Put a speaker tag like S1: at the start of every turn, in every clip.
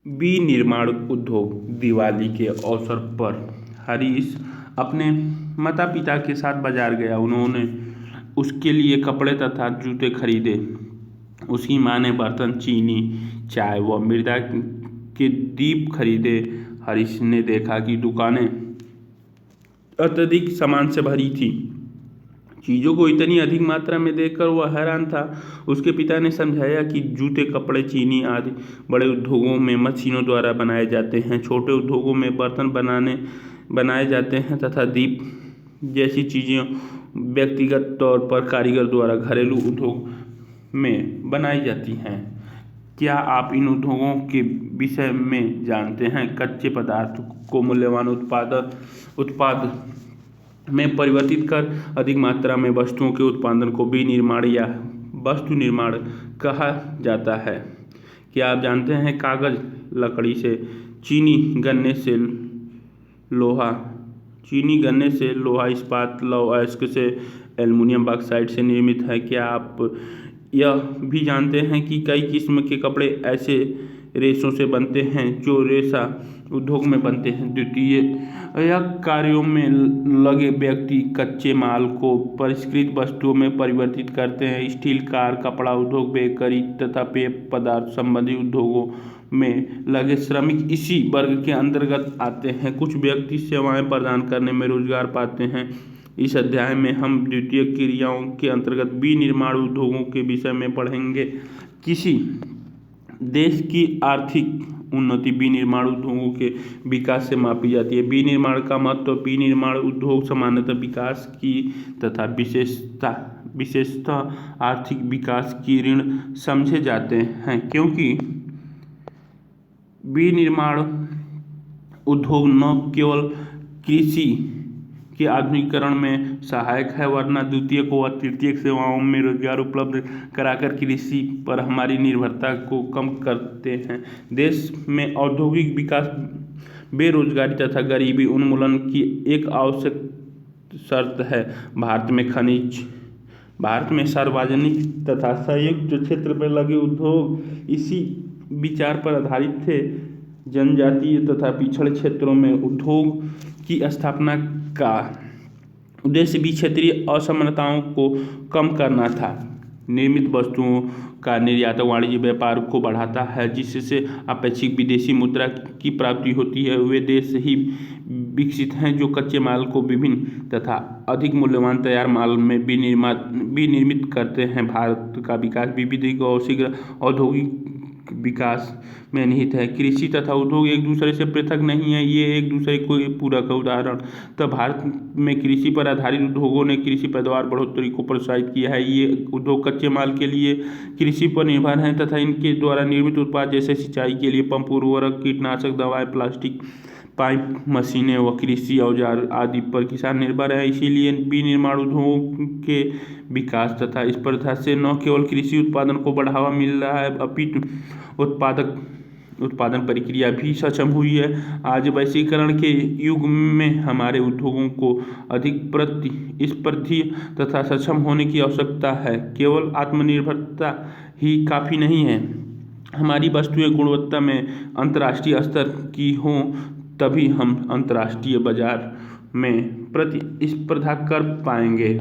S1: विनिर्माण उद्योग। दिवाली के अवसर पर हरीश अपने माता पिता के साथ बाजार गया। उन्होंने उसके लिए कपड़े तथा जूते खरीदे। उसकी माँ ने बर्तन, चीनी, चाय व मृदा के दीप खरीदे। हरीश ने देखा कि दुकानें अत्यधिक सामान से भरी थी। चीज़ों को इतनी अधिक मात्रा में देखकर वह हैरान था। उसके पिता ने समझाया कि जूते, कपड़े, चीनी आदि बड़े उद्योगों में मशीनों द्वारा बनाए जाते हैं। छोटे उद्योगों में बर्तन बनाए जाते हैं तथा दीप जैसी चीज़ें व्यक्तिगत तौर पर कारीगर द्वारा घरेलू उद्योग में बनाई जाती हैं। क्या आप इन उद्योगों के विषय में जानते हैं? कच्चे पदार्थ को मूल्यवान उत्पाद में परिवर्तित कर अधिक मात्रा में वस्तुओं के उत्पादन को विनिर्माण या वस्तु निर्माण कहा जाता है। क्या आप जानते हैं कागज लकड़ी से, चीनी गन्ने से लोहा, इस्पात, लौह अयस्क से, एल्युमिनियम बॉक्साइट से निर्मित है। क्या आप यह भी जानते हैं कि कई किस्म के कपड़े ऐसे रेशों से बनते हैं जो रेशा उद्योग में बनते हैं। द्वितीय कार्यों में लगे व्यक्ति कच्चे माल को परिष्कृत वस्तुओं में परिवर्तित करते हैं। स्टील, कार, कपड़ा उद्योग, बेकरी तथा पेय पदार्थ संबंधी उद्योगों में लगे श्रमिक इसी वर्ग के अंतर्गत आते हैं। कुछ व्यक्ति सेवाएं प्रदान करने में रोजगार पाते हैं। इस अध्याय में हम द्वितीय क्रियाओं के अंतर्गत विनिर्माण उद्योगों के विषय में पढ़ेंगे। किसी देश की आर्थिक उन्नति विनिर्माण उद्योगों के विकास से मापी जाती है। विनिर्माण का महत्व। विनिर्माण उद्योग सामान्यतः विकास की तथा विशेषतः आर्थिक विकास की ऋण समझे जाते हैं, क्योंकि विनिर्माण उद्योग न केवल कृषि के आधुनिकीकरण में सहायक है, वरना द्वितीयक व तृतीयक सेवाओं में रोजगार उपलब्ध कराकर कृषि पर हमारी निर्भरता को कम करते हैं। देश में औद्योगिक विकास बेरोजगारी तथा गरीबी उन्मूलन की एक आवश्यक शर्त है। भारत में सार्वजनिक तथा संयुक्त क्षेत्र में लगे उद्योग इसी विचार पर आधारित थे। जनजातीय तथा पिछड़े क्षेत्रों में उद्योग की स्थापना का उद्देश्य भी क्षेत्रीय असमानताओं को कम करना था। निर्मित वस्तुओं का निर्यात वाणिज्य व्यापार को बढ़ाता है, जिससे अपेक्षित विदेशी मुद्रा की प्राप्ति होती है। वे देश ही विकसित हैं जो कच्चे माल को विभिन्न तथा अधिक मूल्यवान तैयार माल में विनिर्मित करते हैं। भारत का विकास विविध और शीघ्र औद्योगिक विकास में निहित है। कृषि तथा उद्योग एक दूसरे से पृथक नहीं है, ये एक दूसरे को पूरक है। उदाहरण तब भारत में कृषि पर आधारित उद्योगों ने कृषि पैदावार बढ़ोतरी को प्रोत्साहित किया है। ये उद्योग कच्चे माल के लिए कृषि पर निर्भर हैं तथा इनके द्वारा निर्मित उत्पाद जैसे सिंचाई के लिए पंप, उर्वरक, कीटनाशक दवाएं, प्लास्टिक पाइप, मशीनें व कृषि औजार आदि पर किसान निर्भर है। इसीलिए विनिर्माण उद्योगों के विकास तथा स्पर्धा से न केवल कृषि उत्पादन को बढ़ावा मिल रहा है, अपितु उत्पादन प्रक्रिया भी सक्षम हुई है। आज वैश्वीकरण के युग में हमारे उद्योगों को अधिक प्रतिस्पर्धी तथा सक्षम होने की आवश्यकता है। केवल आत्मनिर्भरता ही काफ़ी नहीं है। हमारी वस्तुएं गुणवत्ता में अंतर्राष्ट्रीय स्तर की हों, तभी हम अंतर्राष्ट्रीय बाजार में प्रतिस्पर्धा कर पाएंगे।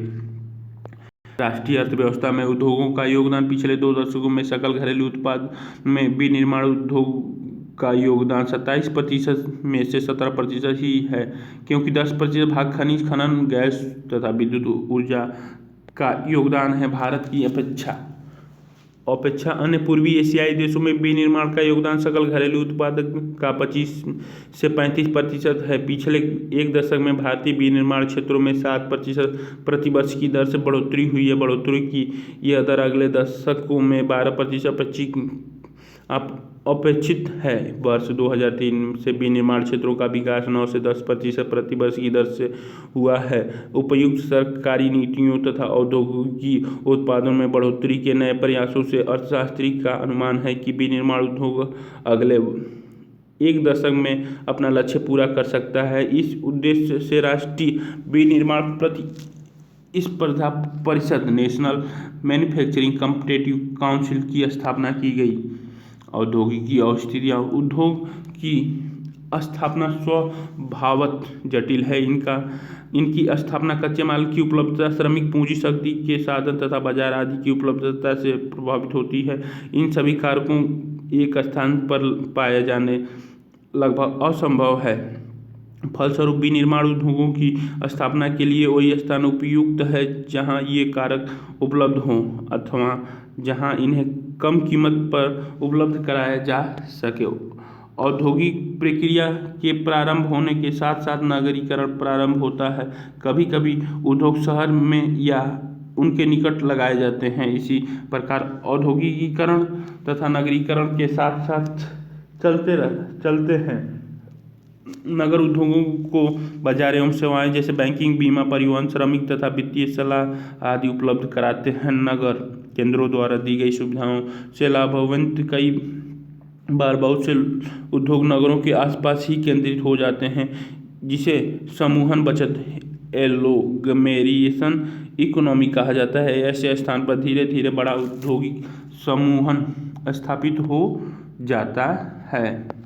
S1: राष्ट्रीय अर्थव्यवस्था में उद्योगों का योगदान पिछले 2 दशकों में सकल घरेलू उत्पाद में विनिर्माण उद्योग का योगदान 27% में से 17% ही है, क्योंकि 10% भाग खनिज खनन, गैस तथा विद्युत ऊर्जा का योगदान है। भारत की अपेक्षा अन्य पूर्वी एशियाई देशों में विनिर्माण का योगदान सकल घरेलू उत्पाद का 25 से 35% है। पिछले 1 दशक में भारतीय विनिर्माण क्षेत्रों में 7% प्रतिवर्ष की दर से बढ़ोतरी हुई है। बढ़ोतरी की यह दर अगले दशकों में 12% अपेक्षित है। वर्ष 2003 से विनिर्माण क्षेत्रों का विकास 9 से 10% प्रतिवर्ष की दर से हुआ है। उपयुक्त सरकारी नीतियों तथा औद्योगिक उत्पादन में बढ़ोतरी के नए प्रयासों से अर्थशास्त्री का अनुमान है कि विनिर्माण उद्योग अगले 1 दशक में अपना लक्ष्य पूरा कर सकता है। इस उद्देश्य से राष्ट्रीय विनिर्माण प्रतिस्पर्धा परिषद, नेशनल मैन्युफैक्चरिंग कॉम्पिटिटिव काउंसिल की स्थापना की गई। औद्योगिकी अवस्थितियाँ। उद्योग की स्थापना स्वभावत जटिल है। इनकी स्थापना कच्चे माल की उपलब्धता, श्रमिक पूंजी, शक्ति के साधन तथा बाजार आदि की उपलब्धता से प्रभावित होती है। इन सभी कारकों एक स्थान पर पाए जाने लगभग असंभव है। फलस्वरूप विनिर्माण उद्योगों की स्थापना के लिए वही स्थान उपयुक्त है जहां ये कारक उपलब्ध हों अथवा जहां इन्हें कम कीमत पर उपलब्ध कराया जा सके। औद्योगिक प्रक्रिया के प्रारंभ होने के साथ साथ नगरीकरण प्रारंभ होता है। कभी कभी उद्योग शहर में या उनके निकट लगाए जाते हैं। इसी प्रकार औद्योगिकीकरण तथा नगरीकरण के साथ साथ चलते हैं। नगर उद्योगों को बाजार एवं सेवाएं जैसे बैंकिंग, बीमा, परिवहन, श्रमिक तथा वित्तीय सलाह आदि उपलब्ध कराते हैं। नगर केंद्रों द्वारा दी गई सुविधाओं से लाभान्वित कई बार बहुत से उद्योग नगरों के आसपास ही केंद्रित हो जाते हैं, जिसे समूहन बचत एग्लोमेरेशन इकोनॉमी कहा जाता है। ऐसे स्थान पर धीरे धीरे बड़ा औद्योगिक समूहन स्थापित हो जाता है।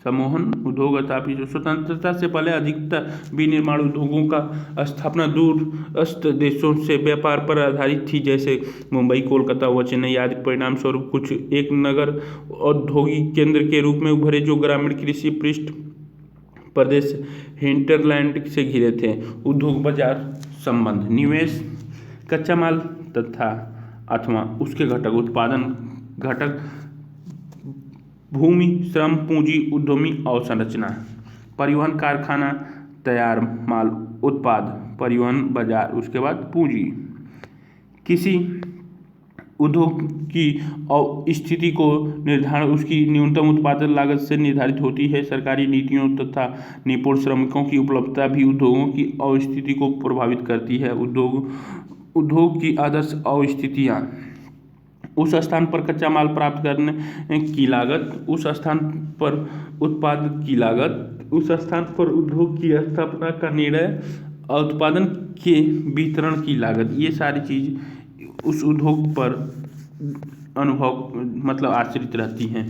S1: समूहन उद्योग स्थापित। स्वतंत्रता से पहले अधिकतर विनिर्माण उद्योगों का स्थापना दूरस्थ देशों से व्यापार पर आधारित थी, जैसे मुंबई, कोलकाता व चेन्नई आदि। परिणाम स्वरूप कुछ एक नगर औद्योगिक केंद्र के रूप में उभरे जो ग्रामीण कृषि पृष्ठ प्रदेश हिंटरलैंड से घिरे थे। उद्योग बाजार संबंध, निवेश, कच्चा माल तथा अथवा उसके घटक, उत्पादन घटक, भूमि, श्रम, पूंजी, उद्यमी अवसंरचना, परिवहन, कारखाना, तैयार माल, उत्पाद, परिवहन, बाजार, उसके बाद पूंजी। किसी उद्योग की स्थिति को निर्धारण उसकी न्यूनतम उत्पादन लागत से निर्धारित होती है। सरकारी नीतियों तथा निपुण श्रमिकों की उपलब्धता भी उद्योगों की अवस्थिति को प्रभावित करती है। उद्योग की आदर्श अवस्थितियाँ, उस स्थान पर कच्चा माल प्राप्त करने की लागत, उस स्थान पर उत्पाद की लागत, उस स्थान पर उद्योग की स्थापना का निर्णय, उत्पादन के वितरण की लागत, ये सारी चीज उस उद्योग पर अनुभव आश्रित रहती हैं।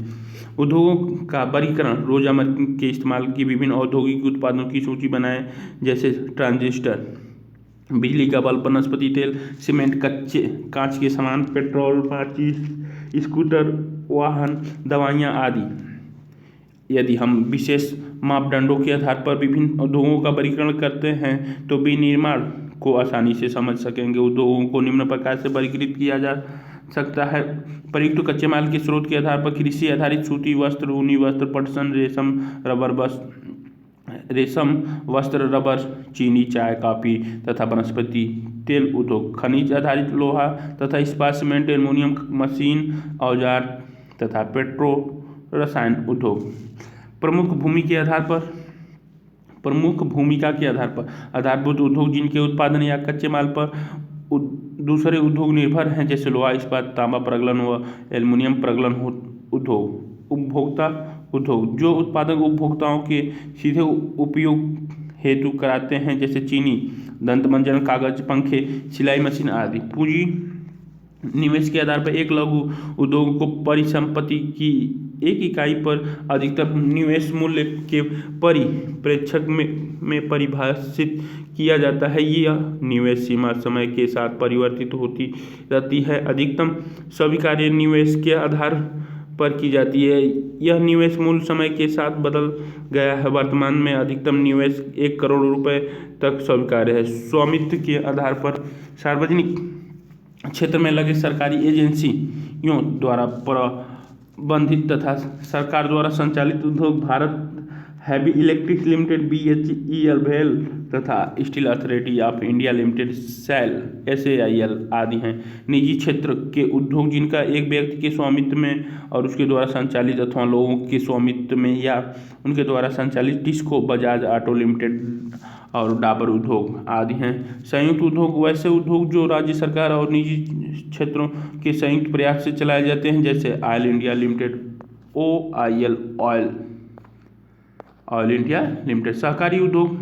S1: उद्योगों का वर्गीकरण, रोजमर्रा के इस्तेमाल की विभिन्न औद्योगिक उत्पादों की सूची बनाएं, जैसे ट्रांजिस्टर, बिजली का बल्ब, वनस्पति तेल, सीमेंट, कांच के सामान, पेट्रोल, माचिस, स्कूटर, वाहन, दवाइयाँ आदि। यदि हम विशेष मापदंडों के आधार पर विभिन्न उद्योगों का वर्गीकरण करते हैं तो विनिर्माण को आसानी से समझ सकेंगे। उद्योगों को निम्न प्रकार से वर्गीकृत किया जा सकता है। प्रयुक्त कच्चे माल के स्रोत के आधार पर कृषि आधारित सूती वस्त्र, ऊनी वस्त्र, पटसन, रेशम वस्त्र, रबर, चीनी, चाय, कॉफी तथा वनस्पति तेल उद्योग। खनिज आधारित लोहा तथा इस्पात, सीमेंट, एल्युमिनियम, मशीन, औजार तथा पेट्रो रसायन उद्योग। प्रमुख भूमिका के आधार पर आधारभूत उद्योग जिनके उत्पादन या कच्चे माल पर दूसरे उद्योग निर्भर हैं, जैसे लोहा, इस्पात, तांबा प्रगलन व एल्युमिनियम प्रगलन उद्योग। उपभोक्ता उद्योग जो उत्पादक उपभोक्ताओं के सीधे उपयोग हेतु कराते हैं, जैसे चीनी, दंत मंजन, कागज, पंखे, सिलाई मशीन आदि। पूंजी निवेश के आधार पर एक लघु उद्योग को परिसंपत्ति की एक इकाई पर अधिकतम निवेश मूल्य के परिप्रेक्षक में परिभाषित किया जाता है। यह निवेश सीमा समय के साथ परिवर्तित होती रहती है। अधिकतम स्वीकार्य निवेश के आधार पर की जाती है। यह निवेश मूल्य समय के साथ बदल गया है। वर्तमान में अधिकतम निवेश 1 करोड़ रुपए तक स्वीकार्य है। स्वामित्व के आधार पर सार्वजनिक क्षेत्र में लगे सरकारी एजेंसियों द्वारा प्रबंधित तथा सरकार द्वारा संचालित उद्योग Bharat heavy electric limited BHEL तथा steel authority of India limited SAIL आदि हैं। निजी क्षेत्र के उद्योग जिनका एक व्यक्ति के स्वामित्व में और उसके द्वारा संचालित अथवा लोगों के स्वामित्व में या उनके द्वारा संचालित टिस्को, बजाज ऑटो लिमिटेड और डाबर उद्योग आदि हैं। संयुक्त उद्योग वैसे उद्योग जो राज्य सरकार और निजी क्षेत्रों के संयुक्त प्रयास से चलाए जाते हैं, जैसे oil India limited oil India limited. सहकारी उद्योग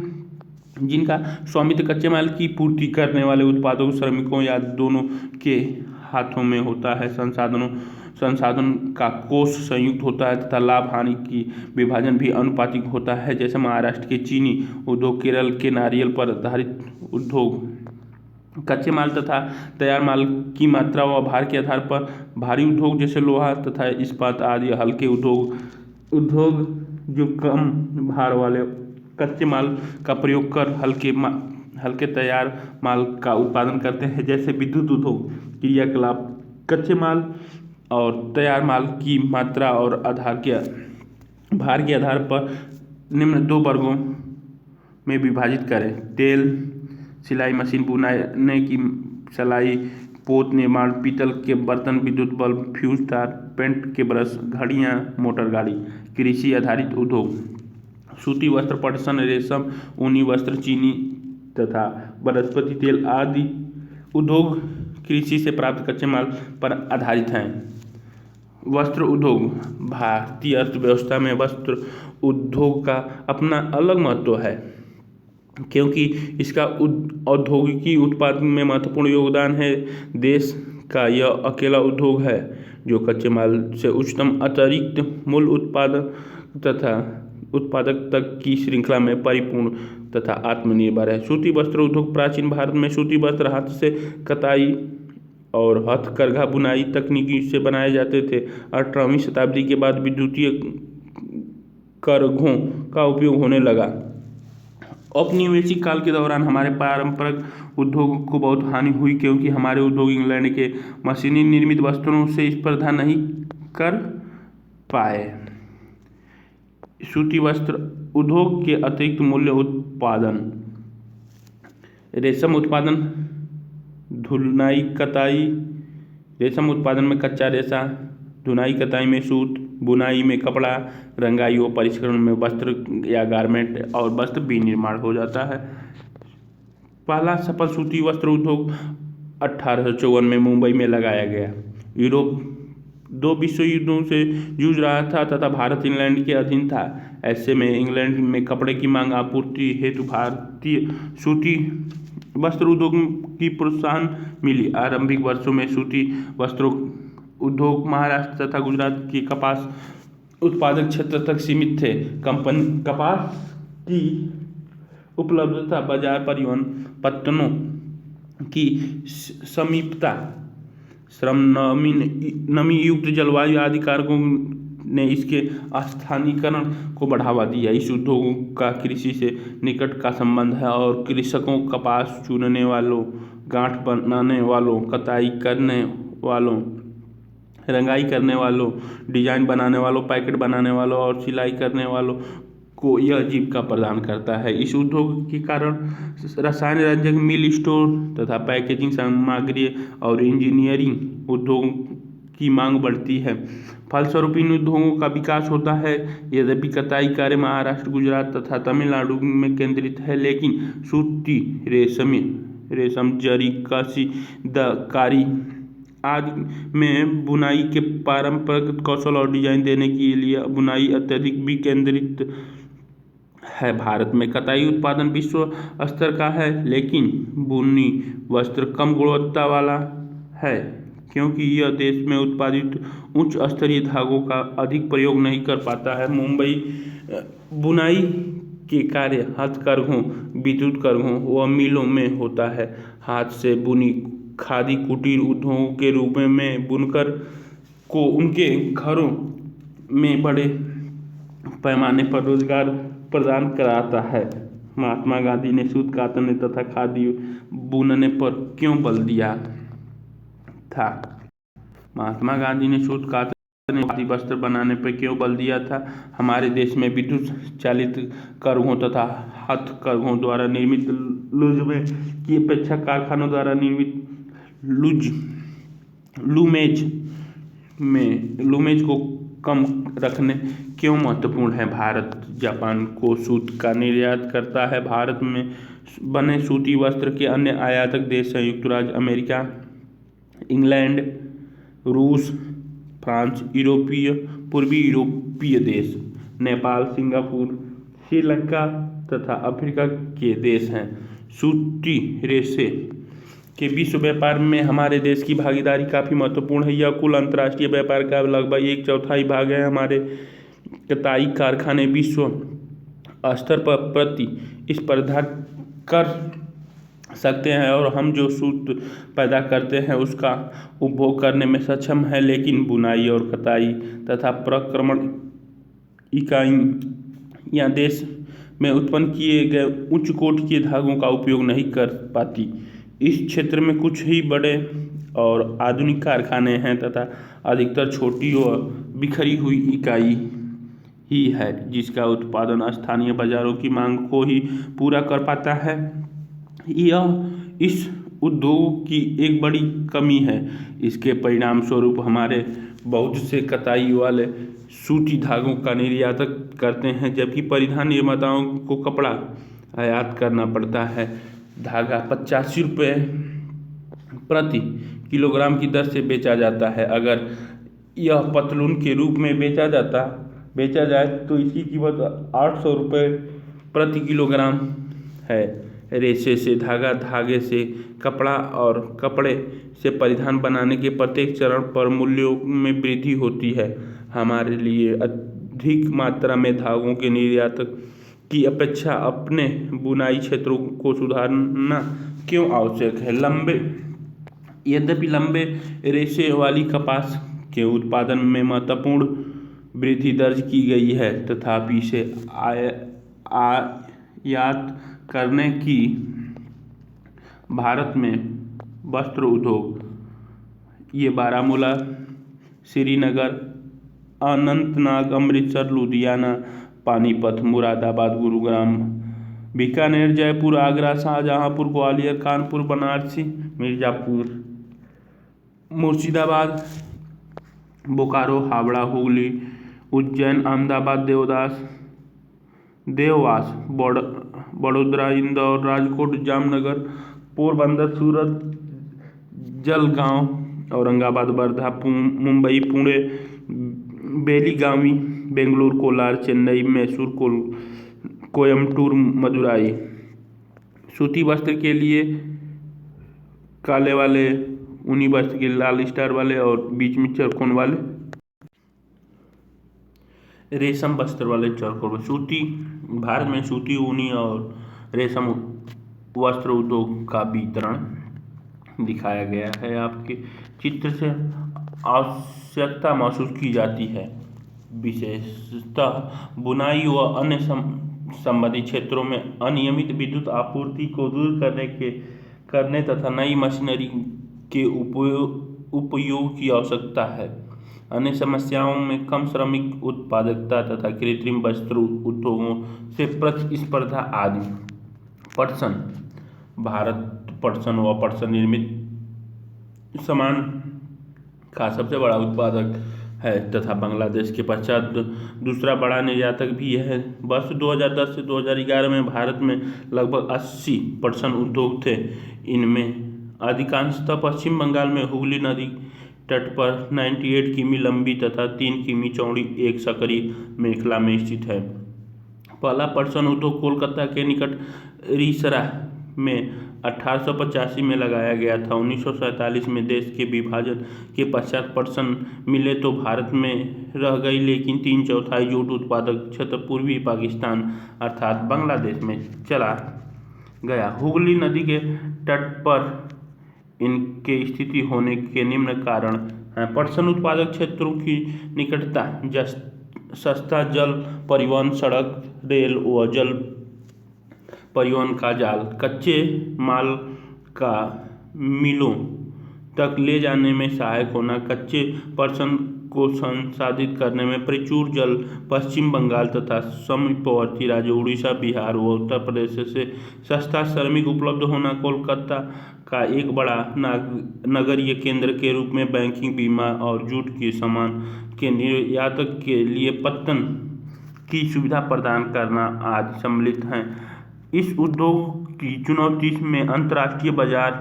S1: जिनका स्वामित्व कच्चे माल की पूर्ति करने वाले उत्पादकों, श्रमिकों या दोनों के हाथों में होता है। संसाधनों संसाधन का कोष संयुक्त होता है तथा लाभ हानि की विभाजन भी अनुपातिक होता है। जैसे महाराष्ट्र के चीनी उद्योग, केरल के नारियल पर आधारित उद्योग, कच्चे माल तथा तैयार माल की मात्रा व भार के आधार पर भारी उद्योग जैसे लोहा तथा इस्पात आदि, हल्के उद्योग जो कम भार वाले कच्चे माल का प्रयोग कर हल्के तैयार माल का उत्पादन करते हैं। जैसे विद्युत उद्योग क्रियाकलाप कच्चे माल और तैयार माल की मात्रा और भार के आधार पर निम्न 2 वर्गों में विभाजित करें: तेल सिलाई मशीन, बुनाने की सिलाई, पोत निर्माण, पीतल के बर्तन, विद्युत बल्ब, फ्यूज तार, पेंट के ब्रश, घड़ियाँ, मोटर गाड़ी। कृषि आधारित उद्योग सूती वस्त्र, पटसन, रेशम, ऊनी वस्त्र, चीनी तथा वनस्पति तेल आदि उद्योग कृषि से प्राप्त कच्चे माल पर आधारित हैं। वस्त्र उद्योग भारतीय अर्थव्यवस्था में वस्त्र उद्योग का अपना अलग महत्व है, क्योंकि इसका औद्योगिकी उत्पादन में महत्वपूर्ण योगदान है। देश का यह अकेला उद्योग है जो कच्चे माल से उच्चतम अतिरिक्त मूल्य उत्पादक तक की श्रृंखला में परिपूर्ण तथा आत्मनिर्भर है। सूती वस्त्र उद्योग प्राचीन भारत में सूती वस्त्र हाथ से कताई और हथकरघा बुनाई तकनीकी से बनाए जाते थे। 18वीं शताब्दी के बाद विद्युतीय करघों का उपयोग होने लगा। औपनिवेशिक काल के दौरान हमारे पारंपरिक उद्योग को बहुत हानि हुई, क्योंकि हमारे उद्योग इंग्लैंड के मशीनी निर्मित वस्त्रों से स्पर्धा नहीं कर पाए। सूती वस्त्र उद्योग के अतिरिक्त मूल्य उत्पादन, रेशम उत्पादन, धुलाई कताई। रेशम उत्पादन में कच्चा रेशा, धुलाई कताई में सूत, बुनाई में कपड़ा, रंगाई व परिष्करण में वस्त्र या गारमेंट और वस्त्र विनिर्माण हो जाता है। पहला सफल सूती वस्त्र उद्योग 1854 में मुंबई में लगाया गया। यूरोप 2 विश्व युद्धों से जूझ रहा था तथा भारत इंग्लैंड के अधीन था। ऐसे में इंग्लैंड में कपड़े की मांग आपूर्ति हेतु भारतीय सूती वस्त्र उद्योग की प्रोत्साहन मिली। आरंभिक वर्षों में सूती वस्त्रों उद्योग महाराष्ट्र तथा गुजरात के कपास उत्पादक क्षेत्र तक सीमित थे। कपास की उपलब्धता, बाजार, परिवहन, पत्तनों की समीपता, श्रम, नमी युक्त जलवायु आदि कारकों ने इसके स्थानीयकरण को बढ़ावा दिया। इस उद्योग का कृषि से निकट का संबंध है और कृषकों, कपास चुनने वालों, गांठ बनाने वालों, कताई करने वालों, रंगाई करने वालों, डिजाइन बनाने वालों, पैकेट बनाने वालों और सिलाई करने वालों को यह जीविका प्रदान करता है। इस उद्योग के कारण रसायन, रंजक, मिल, स्टोर तथा पैकेजिंग सामग्री और इंजीनियरिंग उद्योगों की मांग बढ़ती है। फलस्वरूप इन उद्योगों का विकास होता है। यद्यपि कताई कार्य महाराष्ट्र, गुजरात तथा तमिलनाडु में केंद्रित है, लेकिन सूती, रेशम, जरी, कशीदाकारी आदि में बुनाई के पारंपरिक कौशल और डिजाइन देने के लिए बुनाई अत्यधिक भी केंद्रित है। भारत में कताई उत्पादन विश्व स्तर का है, लेकिन बुनी वस्त्र कम गुणवत्ता वाला है, क्योंकि यह देश में उत्पादित उच्च स्तरीय धागों का अधिक प्रयोग नहीं कर पाता है। मुंबई बुनाई के कार्य हथकरघों, विद्युत करघों व मिलों में होता है। हाथ से बुनी खादी कुटीर उद्योगों के रूप में बुनकर को उनके घरों में बड़े पैमाने पर रोजगार प्रदान कराता है। महात्मा गांधी ने सूत कातने तथा खादी बुनने पर क्यों बल दिया था? महात्मा गांधी ने सूत कातने खादी वस्त्र बनाने पर क्यों बल दिया था? हमारे देश में विद्युत चालित करघों तथा हथकरघों द्वारा निर्मित लूज में की अपेक्षा कारखानों द्वारा निर्मित लूमेज को कम रखने क्यों महत्वपूर्ण है? भारत जापान को सूत का निर्यात करता है। भारत में बने सूती वस्त्र के अन्य आयातक देश संयुक्त राज्य अमेरिका, इंग्लैंड, रूस, फ्रांस, पूर्वी यूरोपीय देश, नेपाल, सिंगापुर, श्रीलंका तथा अफ्रीका के देश हैं। सूती रेशे के विश्व व्यापार में हमारे देश की भागीदारी काफ़ी महत्वपूर्ण है। यह कुल अंतर्राष्ट्रीय व्यापार का लगभग 1/4 भाग है। हमारे कताई कारखाने विश्व स्तर पर प्रतिस्पर्धा कर सकते हैं और हम जो सूत पैदा करते हैं उसका उपभोग करने में सक्षम है, लेकिन बुनाई और कताई तथा प्रक्रमण इकाइयाँ देश में उत्पन्न किए गए उच्च कोटि के धागों का उपयोग नहीं कर पाती। इस क्षेत्र में कुछ ही बड़े और आधुनिक कारखाने हैं तथा अधिकतर छोटी और बिखरी हुई इकाई ही है जिसका उत्पादन स्थानीय बाजारों की मांग को ही पूरा कर पाता है। यह इस उद्योग की एक बड़ी कमी है। इसके परिणाम स्वरूप हमारे बहुत से कताई वाले सूती धागों का निर्यात करते हैं, जबकि परिधान निर्माताओं को कपड़ा आयात करना पड़ता है। धागा 85 रुपये प्रति किलोग्राम की दर से बेचा जाता है। अगर यह पतलून के रूप में बेचा जाए तो इसकी कीमत 800 रुपये प्रति किलोग्राम है। रेशे से धागा, धागे से कपड़ा और कपड़े से परिधान बनाने के प्रत्येक चरण पर मूल्यों में वृद्धि होती है। हमारे लिए अधिक मात्रा में धागों के निर्यात की अपेक्षा अपने बुनाई क्षेत्रों को सुधारना क्यों आवश्यक है। यद्यपि लंबे रेशे वाली कपास के उत्पादन में महत्वपूर्ण वृद्धि दर्ज की गई है, तथापि इसे आयात करने की भारत में वस्त्र उद्योग, ये बारामूला, श्रीनगर, अनंतनाग, अमृतसर, लुधियाना, पानीपत, मुरादाबाद, गुरुग्राम, बीकानेर, जयपुर, आगरा, शाहजहांपुर, ग्वालियर, कानपुर, बनारसी, मिर्जापुर, मुर्शिदाबाद, बोकारो, हावड़ा, हुगली, उज्जैन, अहमदाबाद, देवास, बड़ोदरा, इंदौर, राजकोट, जामनगर, पोरबंदर, सूरत, जलगांव, औरंगाबाद, वर्धा, मुंबई, पुणे, बेलीगावी, बेंगलुरु, कोलार, चेन्नई, मैसूर, कोयम्बटूर, मदुराई। सूती वस्त्र के लिए काले वाले, ऊनी वस्त्र के लाल स्टार वाले और बीच में चरकोन वाले, रेशम वस्त्र वाले चरकोन। सूती भारत में सूती, ऊनी और रेशम वस्त्र उद्योग का वितरण दिखाया गया है। आपके चित्र से आवश्यकता महसूस की जाती है। विशेषतः बुनाई व अन्य संबंधित क्षेत्रों में अनियमित विद्युत आपूर्ति को दूर करने तथा नई मशीनरी के उपयोग की आवश्यकता है। अन्य समस्याओं में कम श्रमिक उत्पादकता तथा कृत्रिम वस्त्र उद्योगों से प्रतिस्पर्धा आदि। पटसन भारत पटसन व पटसन निर्मित सामान का सबसे बड़ा उत्पादक है तथा बांग्लादेश के पश्चात दूसरा बड़ा निर्यातक भी है। वर्ष 2010 से 2011 में भारत में लगभग 80 पटसन उद्योग थे। इनमें अधिकांशतः पश्चिम बंगाल में हुगली नदी तट पर 98 किमी लंबी तथा 3 किमी चौड़ी एक सकरी मेखला में स्थित है। पहला पटसन उद्योग कोलकाता के निकट रिसरा में 1885 में लगाया गया था। 1947 में देश के विभाजन के पश्चात पटसन मिले तो भारत में रह गई, लेकिन 3/4 जूट उत्पादक क्षेत्र पूर्वी पाकिस्तान अर्थात बांग्लादेश में चला गया। हुगली नदी के तट पर इनके स्थिति होने के निम्न कारण हैं। पटसन उत्पादक क्षेत्रों की निकटता, सस्ता जल परिवहन, सड़क, रेल व जल परिवहन का जाल, कच्चे माल का मिलों तक ले जाने में सहायक होना, कच्चे पटसन को संसाधित करने में प्रचुर जल पश्चिम बंगाल तथा समीपवर्ती राज्य उड़ीसा, बिहार व उत्तर प्रदेश से सस्ता श्रमिक उपलब्ध होना, कोलकाता का एक बड़ा नगरीय केंद्र के रूप में बैंकिंग, बीमा और जूट के सामान के निर्यातक के लिए पत्तन की सुविधा प्रदान करना आदि सम्मिलित हैं। इस उद्योग की चुनौती में अंतर्राष्ट्रीय बाजार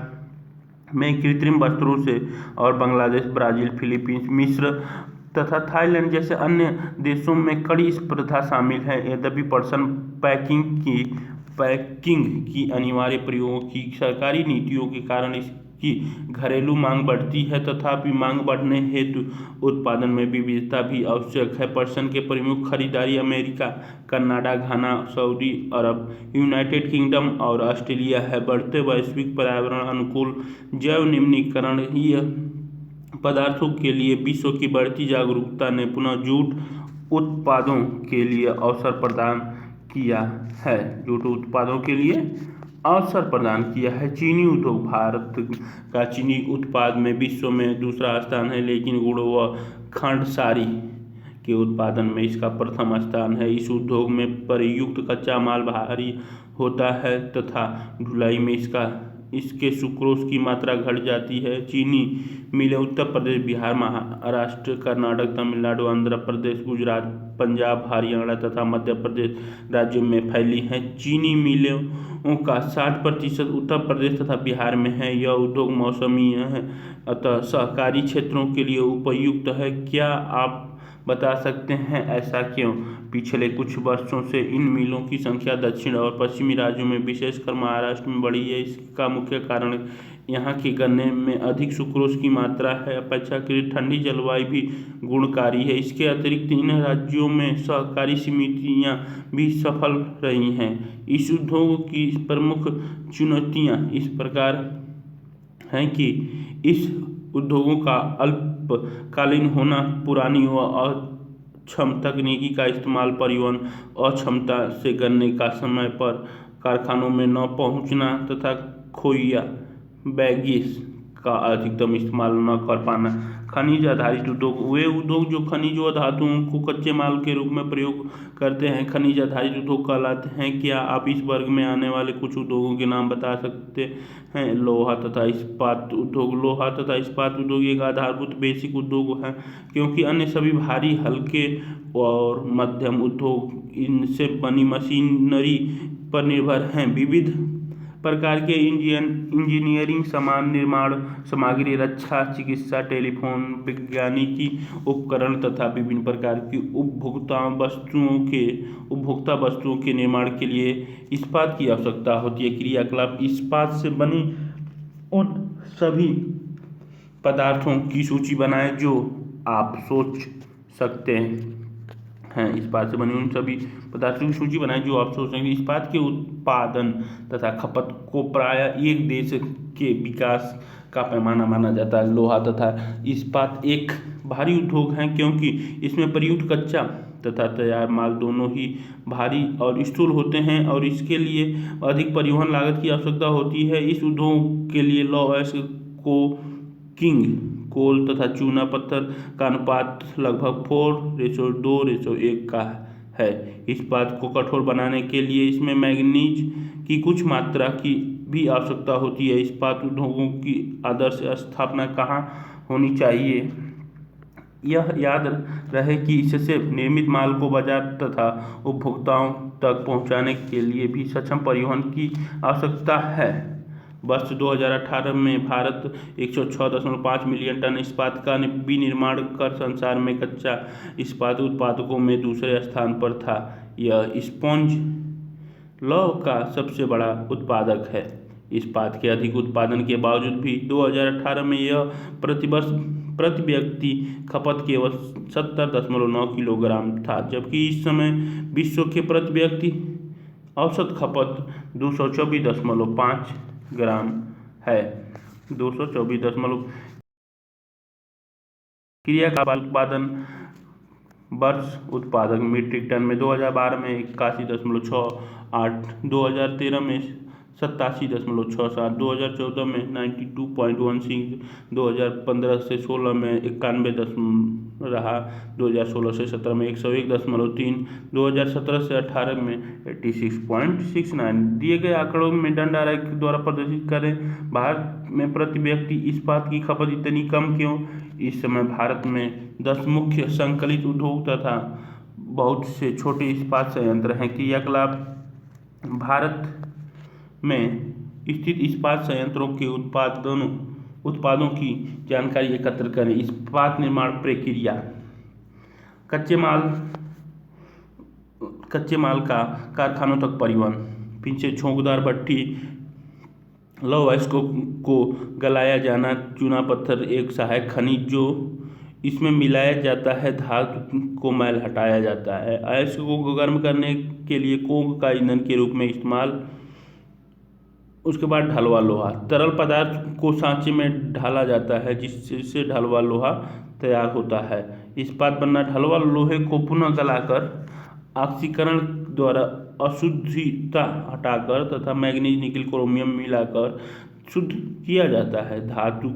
S1: में कृत्रिम वस्त्रों से और बांग्लादेश, ब्राज़ील, फिलीपींस, मिस्र तथा थाईलैंड जैसे अन्य देशों में कड़ी स्पर्धा शामिल है। यद्यपि पटसन पैकिंग की अनिवार्य प्रयोगों की सरकारी नीतियों के कारण कि घरेलू मांग बढ़ती है, तथापि मांग बढ़ने हेतु उत्पादन में विविधता भी आवश्यक है। पर्सन के प्रमुख खरीदारी अमेरिका, कनाडा, घाना, सऊदी अरब, यूनाइटेड किंगडम और ऑस्ट्रेलिया है। बढ़ते वैश्विक पर्यावरण अनुकूल जैव निम्नीकरणीय पदार्थों के लिए विश्व की बढ़ती जागरूकता ने पुनः जूट उत्पादों के लिए अवसर प्रदान किया है। जूट उत्पादों के लिए अवसर प्रदान किया है। चीनी उद्योग, भारत का चीनी उत्पाद में विश्व में दूसरा स्थान है, लेकिन गुड़ व खांडसारी के उत्पादन में इसका प्रथम स्थान है। इस उद्योग में प्रयुक्त कच्चा माल भारी होता है तथा ढुलाई में इसके सुक्रोज की मात्रा घट जाती है। चीनी मिलें उत्तर प्रदेश, बिहार, महाराष्ट्र, कर्नाटक, तमिलनाडु, आंध्र प्रदेश, गुजरात, पंजाब, हरियाणा तथा मध्य प्रदेश राज्यों में फैली हैं। चीनी मिलों का 60% उत्तर प्रदेश तथा बिहार में है। यह उद्योग मौसमी है, अतः सहकारी क्षेत्रों के लिए उपयुक्त है। क्या आप बता सकते हैं ऐसा क्यों? पिछले कुछ वर्षों से इन मिलों की संख्या दक्षिण और पश्चिमी राज्यों में, विशेषकर महाराष्ट्र में बढ़ी है। इसका मुख्य कारण यहाँ के गन्ने में अधिक सुक्रोज की मात्रा है। अपेक्षाकृत ठंडी जलवायु भी गुणकारी है। इसके अतिरिक्त इन राज्यों में सहकारी समितियाँ भी सफल रही हैं। इस उद्योग की प्रमुख चुनौतियाँ इस प्रकार हैं कि इस उद्योगों का अल्पकालीन होना, पुरानी व अक्षम तकनीकी का इस्तेमाल, परिवहन अक्षमता से गन्ने का समय पर कारखानों में न पहुंचना तथा खोइया बैगेज का अधिकतम इस्तेमाल न कर पाना। खनिज आधारित उद्योग, वे उद्योग जो खनिज व धातुओं को कच्चे माल के रूप में प्रयोग करते हैं, खनिज आधारित उद्योग कहलाते हैं। क्या आप इस वर्ग में आने वाले कुछ उद्योगों के नाम बता सकते हैं? लोहा तथा इस्पात उद्योग। लोहा तथा इस्पात उद्योग एक आधारभूत बेसिक उद्योग है, क्योंकि अन्य सभी भारी, हल्के और मध्यम उद्योग इनसे बनी मशीनरी पर निर्भर हैं। विविध प्रकार के इंजीनियरिंग सामान, निर्माण सामग्री, रक्षा, चिकित्सा, टेलीफोन, वैज्ञानिकी उपकरण तथा विभिन्न प्रकार की उपभोक्ता वस्तुओं के निर्माण के लिए इस्पात की आवश्यकता होती है। क्रियाकलाप, इस्पात से बनी उन सभी पदार्थों की सूची बनाएं जो आप सोच सकते हैं। इस्पात से बनी उन सभी पदार्थों की सूची बनाएं जो आप सोच सकते हैं। इस्पात के उत्पादन तथा खपत को प्रायः एक देश के विकास का पैमाना माना जाता है। लोहा तथा इस्पात एक भारी उद्योग है, क्योंकि इसमें प्रयुक्त कच्चा तथा तैयार माल दोनों ही भारी और स्थूल होते हैं और इसके लिए अधिक परिवहन लागत की आवश्यकता होती है। इस उद्योग के लिए लौह कोकिंग कोल तथा चूना पत्थर का अनुपात लगभग 4:2:1 का है। इस्पात को कठोर बनाने के लिए इसमें मैंगनीज की कुछ मात्रा की भी आवश्यकता होती है। इस्पात उद्योगों की आदर्श स्थापना कहाँ होनी चाहिए? यह याद रहे कि इससे निर्मित माल को बाजार तथा उपभोक्ताओं तक पहुंचाने के लिए भी सक्षम परिवहन की आवश्यकता है। वर्ष 2018 में भारत 106.5 मिलियन टन इस्पात का विनिर्माण कर संसार में कच्चा इस्पात उत्पादकों में दूसरे स्थान पर था। यह स्पॉन्ज लौह का सबसे बड़ा उत्पादक है। इस्पात के अधिक उत्पादन के बावजूद भी 2018 में यह प्रतिवर्ष प्रति व्यक्ति खपत केवल 70.9 किलोग्राम था, जबकि इस समय विश्व के प्रति व्यक्ति औसत खपत 224.5 ग्राम है। 224 क्रिया का उत्पादन वर्ष उत्पादक मीट्रिक टन में 2012 में 81.68, 2013 में 87.67, 2014 में 92.16, 2015 से 16 में 91 रहा, 2016 से 17 में 101.3, 2017 से 18 में 86.69। दिए गए आंकड़ों में डंडा आरेख द्वारा प्रदर्शित करें। भारत में प्रति व्यक्ति इस्पात की खपत इतनी कम क्यों? इस समय भारत में 10 मुख्य संकलित उद्योग तथा बहुत से छोटे इस्पात संयंत्र हैं। क्रियाकलाप, भारत में स्थित इस्पात संयंत्रों के उत्पादों की जानकारी एकत्र करें। इस्पात निर्माण प्रक्रिया, कच्चे माल का कारखानों तक परिवहन, पीछे झोंकदार भट्ठी लौह अयस्क को गलाया जाना। चूना पत्थर एक सहायक खनिज जो इसमें मिलाया जाता है, धातु को मैल हटाया जाता है। अयस्क को गर्म करने के लिए कोक का ईंधन के रूप में इस्तेमाल। उसके बाद ढलवा लोहा, तरल पदार्थ को सांचे में ढाला जाता है जिससे ढलवा लोहा तैयार होता है। इस्पात बनना, ढलवा लोहे को पुनः गलाकर ऑक्सीकरण द्वारा अशुद्धता हटाकर तथा मैग्नीज, निकेल, क्रोमियम मिलाकर शुद्ध किया जाता है। धातु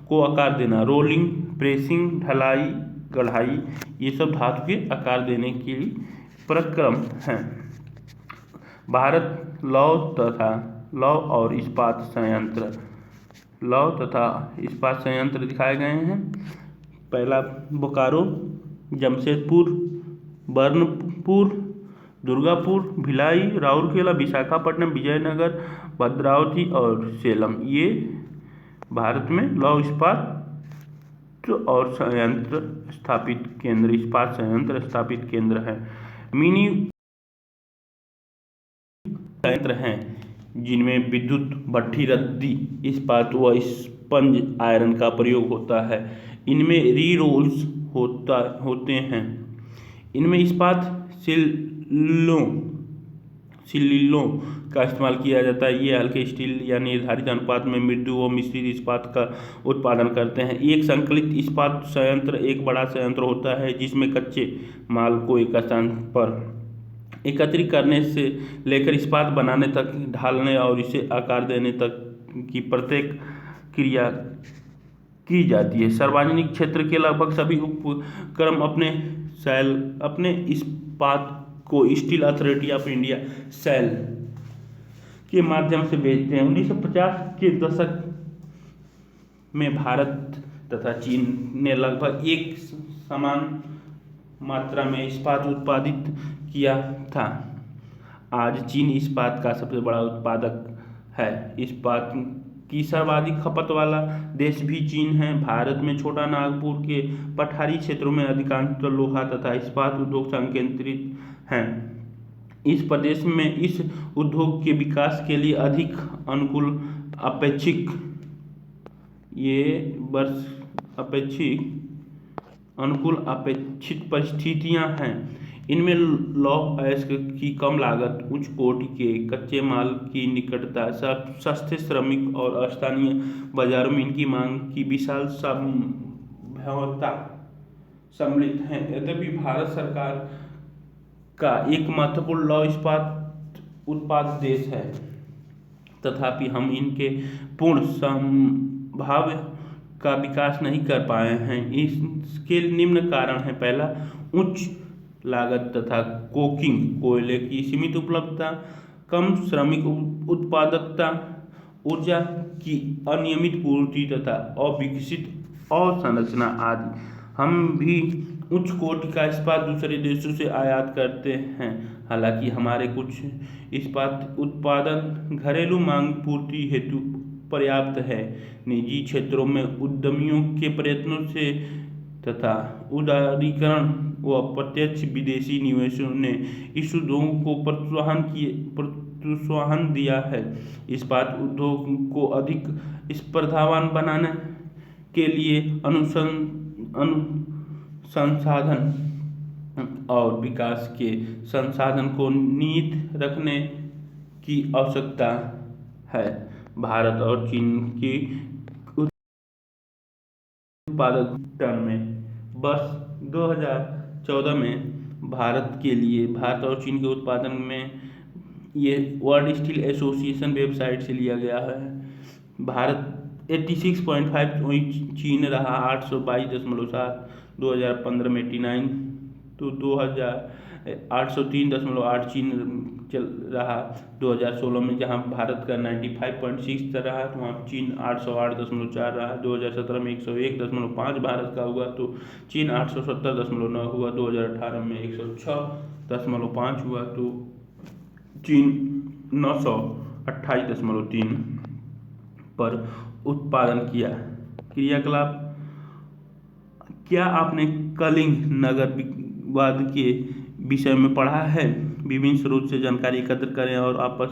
S1: को आकार देना, रोलिंग, प्रेसिंग, ढलाई, कढ़ाई, ये सब धातु के आकार देने के लिए प्रक्रम हैं। भारत लौह और इस्पात संयंत्र, लौह तथा इस्पात संयंत्र दिखाए गए हैं। पहला बोकारो, जमशेदपुर, बर्नपुर, दुर्गापुर, भिलाई, राउरकेला, विशाखापट्टनम, विजयनगर, भद्रावती और सेलम, ये भारत में लौह इस्पात और संयंत्र स्थापित केंद्र, इस्पात संयंत्र स्थापित केंद्र है। मिनी संयंत्र हैं जिनमें विद्युत भट्ठी, रद्दी इस्पात व स्पंज आयरन का प्रयोग होता है। इनमें री रोल्स होते हैं। इनमें इस्पात सिल्लिलों का इस्तेमाल किया जाता है। ये हल्के स्टील या निर्धारित अनुपात में मृदु व मिश्रित इस्पात का उत्पादन करते हैं। एक संकलित इस्पात संयंत्र एक बड़ा संयंत्र होता है जिसमें कच्चे माल को एक स्थान पर एकत्रित करने से लेकर इस्पात बनाने तक, ढालने और इसे आकार देने तक की प्रत्येक क्रिया की जाती है। सार्वजनिक क्षेत्र के लगभग सभी उपक्रम अपने इस्पात को steel authority of India SAIL के माध्यम से बेचते हैं। 1950 के दशक में भारत तथा चीन ने लगभग एक समान मात्रा में इस्पात उत्पादित किया था। आज चीन इस्पात का सबसे बड़ा उत्पादक है। इस्पात की सर्वाधिक खपत वाला देश भी चीन है। भारत में छोटा नागपुर के पठारी क्षेत्रों में अधिकांश लोहा तथा इस्पात उद्योग संकेंद्रित हैं। इस प्रदेश में इस उद्योग के विकास के लिए अधिक अनुकूल अपेक्षित परिस्थितियां हैं। इनमें लौह अयस्क की कम लागत, उच्च कोटि के कच्चे माल की निकटता, सस्ते श्रमिक और स्थानीय बाजारों में इनकी मांग की विशाल संभाव्यता सम्मिलित है। यद्यपि भारत सरकार का एक महत्वपूर्ण लौह इस्पात उत्पादक देश है, तथापि हम इनके पूर्ण संभाव्य का विकास नहीं कर पाए हैं। इसके निम्न कारण हैं। पहला, उच्च लागत तथा कोकिंग, कोयले की सीमित उपलब्धता, कम श्रमिक उत्पादकता, ऊर्जा की अनियमित पूर्ति तथा अविकसित अवसंरचना आदि। हम भी उच्च कोटि का इस्पात दूसरे देशों से आयात करते हैं। हालांकि हमारे कुछ इस्पात उत्पादन घरेलू मांग पूर्ति हेतु पर्याप्त है। निजी क्षेत्रों में उद्यमियों के प्रयत्नों से तथा उदारीकरण व प्रत्यक्ष विदेशी निवेशों ने इस उद्योग को प्रोत्साहन दिया है। इस्पात उद्योग को अधिक स्पर्धावान बनाने के लिए संसाधन और विकास के संसाधन को निहित रखने की आवश्यकता है। भारत और चीन की उत्पादक टन में वर्ष 2014 में भारत और चीन के उत्पादन में, ये वर्ल्ड स्टील एसोसिएशन वेबसाइट से लिया गया है, भारत 86.5, चीन रहा 822.7, 2015 में 89, तो 803.8 चीन चल रहा 2016 में, जहां भारत का 95.6 रहा, तो वहाँ चीन 808.4 रहा। 2017 में 101.5 भारत का हुआ तो चीन 870.9 हुआ। 2018 में 106.5 हुआ तो चीन 928.3 पर उत्पादन किया। क्रियाकलाप, क्या आपने कलिंग नगर विवाद के विषय में पढ़ा है? विभिन्न स्रोत से जानकारी एकत्र करें और आपस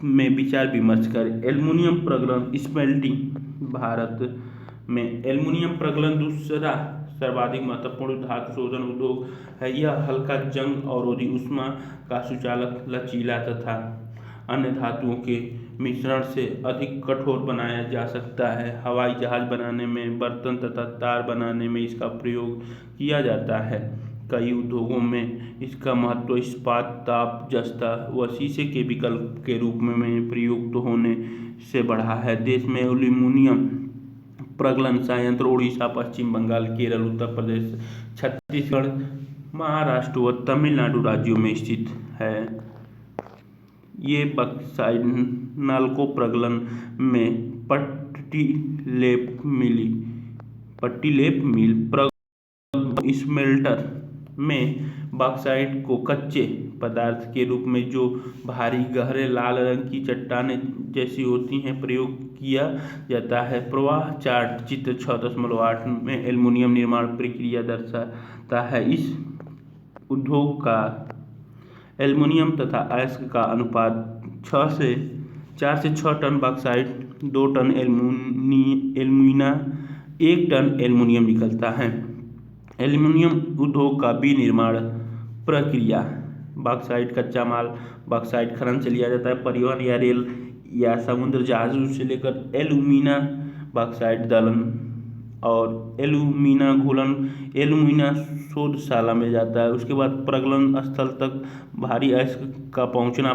S1: में विचार विमर्श करें। Aluminium प्रगलन smelting. भारत में एल्युमिनियम प्रगलन दूसरा सर्वाधिक महत्वपूर्ण धातु शोधन उद्योग है। यह हल्का जंग अवरोधी ऊष्मा का सुचालक, लचीला तथा अन्य धातुओं के मिश्रण से अधिक कठोर बनाया जा सकता है। हवाई जहाज बनाने में, बर्तन तथा तार बनाने में इसका प्रयोग किया जाता है। कई उद्योगों में इसका महत्व इस्पात, ताप जस्ता व शीशे के विकल्प के रूप में प्रयुक्त होने से बढ़ा है। देश में एल्युमिनियम प्रगलन संयंत्र ओडिशा, पश्चिम बंगाल, केरल, उत्तर प्रदेश, छत्तीसगढ़, महाराष्ट्र व तमिलनाडु राज्यों में स्थित है। ये बक्साइट नाल्को प्रगलन में पट्टीलेप मिल स्मेल्टर में बॉक्साइट को कच्चे पदार्थ के रूप में, जो भारी गहरे लाल रंग की चट्टानें जैसी होती हैं, प्रयोग किया जाता है। प्रवाह चार्ट चित्र 6.8 में एल्युमिनियम निर्माण प्रक्रिया दर्शाता है। इस उद्योग का एल्युमिनियम तथा अयस्क का अनुपात 4 से 6 ton bauxite, 2 ton alumina, 1 ton aluminium निकलता है। एल्युमिनियम उद्योग का विनिर्माण प्रक्रिया। बॉक्साइट कच्चा माल बॉक्साइट खनन से लिया जाता है। परिवहन या रेल या समुद्र जहाजों से लेकर एल्युमिना बॉक्साइट दलहन और एल्युमिना घुलन एल्युमिना शोधशाला में जाता है। उसके बाद प्रगलन स्थल तक भारी अयस्क का पहुंचना,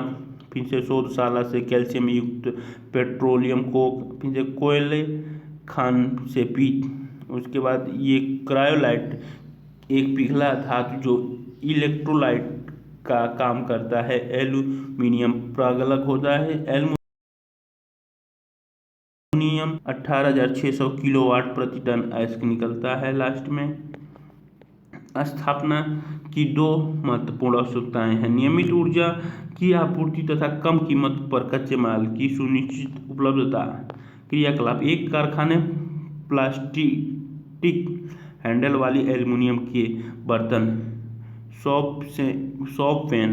S1: फिर से शोधशाला से कैल्शियम युक्त पेट्रोलियम कोक, फिर से कोयले खान से पीट। उसके बाद ये क्रायोलाइट, एक पिघला धातु जो इलेक्ट्रोलाइट का काम करता है, एल्युमिनियम प्रागलक होता है। एल्युमिनियम 18,600 किलोवाट प्रति टन अयस्क निकलता है। लास्ट में स्थापना की 2 महत्वपूर्ण आवश्यकताएं हैं। नियमित ऊर्जा की आपूर्ति तथा कम कीमत पर कच्चे माल की सुनिश्चित उपलब्धता। क्रियाकलाप। एक कारखाने प्लास्टिक हैंडल वाली एल्युमिनियम के बर्तन सॉफ्ट पैन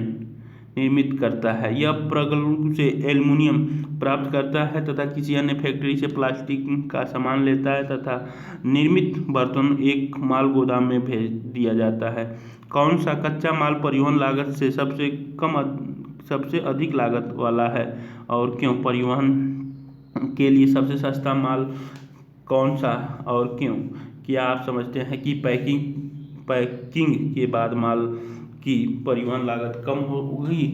S1: निर्मित करता है। यह प्रगलन से एल्युमिनियम प्राप्त करता है तथा किसी अन्य फैक्ट्री से प्लास्टिक का सामान लेता है तथा निर्मित बर्तन एक माल गोदाम में भेज दिया जाता है। कौन सा कच्चा माल परिवहन लागत से सबसे अधिक लागत वाला है और क्यों? परिवहन के लिए सबसे सस्ता माल कौन सा और क्यों? क्या आप समझते हैं कि पैकिंग के बाद माल की परिवहन लागत कम होगी